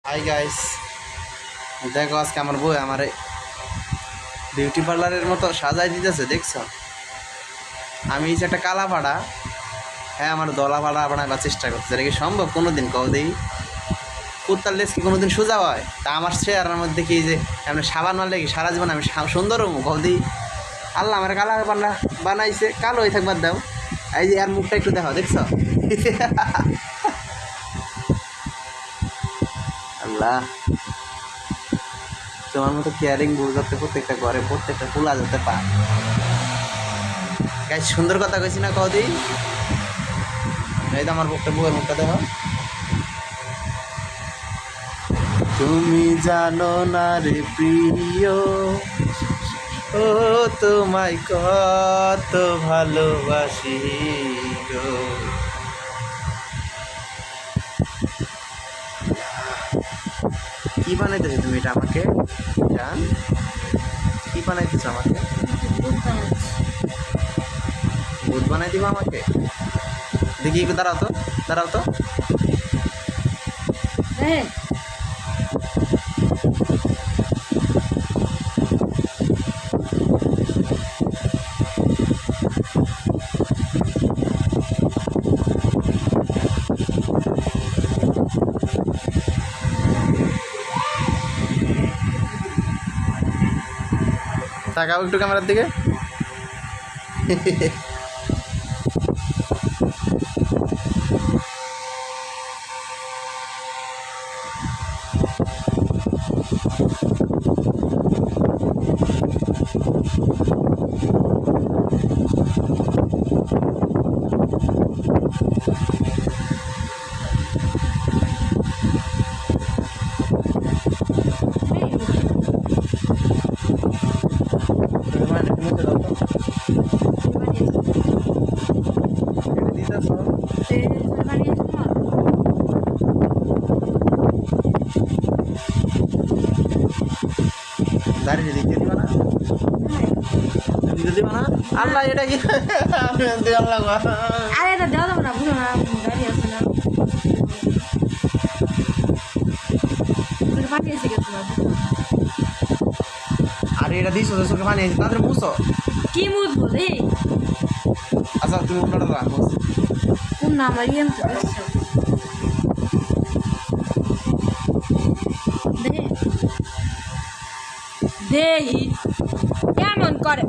Hi guys, দেখো আজকে আমার বউ আমার বিউটি পার্লারের মতো সাজাই দিতেছে। দেখছো, আমি এই যে একটা কালা পাড়া, হ্যাঁ আমার দলা পাড়া বানাবার চেষ্টা করছে। এটা কি সম্ভব কোনোদিন? কও দেই, কুত্তার লেজ কি কোনোদিন সোজা হয়? তা আমার চেহারার মধ্যে কি যে আমি সাবান মারলে কি সারা জীবন আমি সুন্দর হবো? কও দেই, আল্লাহ আমার কালা বানাইছে, কালো হয়ে থাকবার দাও। এই যে আর মুখটা একটু দেখো, দেখছো? আল্লাহ, তোমার মতো কেয়ারিং বউ যাতে প্রত্যেকটা ঘরে প্রত্যেকটা খোলা যেতে পারে। গাইস, সুন্দর কথা কইছি না কদি? এই তো আমার মুখটা, বউয়ের মুখটা দেখো। তুমি জানো না রে প্রিয়, ও তোমায় কত ভালোবাসি গো। কি বানাইতেছো তুমি এটা আমাকে? জান, কি বানাইতেছো আমাকে? ভূত বানাই দিবা আমাকে? দেখি একটু দাঁড়াও তো, দাঁড়াও তো। তাকাও একটু ক্যামেরার দিকে। দাঁড়িয়ে দিতে দিবা না? দিতে দিবা না? আল্লাহ, এটা কি? আল্লাহ, আরে এটা দেওয়া যাবে না, বুঝো না, গাড়ি আছে না, পাঠিয়েছি কে তোমার? আরে এটা দিছো তো, চোখে পানি আছে, তাদের মুছো। কি মুদবো রে? আচ্ছা তুমি উন্নটা দাও, মুছ। কোন না আমার ইয়ে তো দেখছো দে দেহি কেমন করে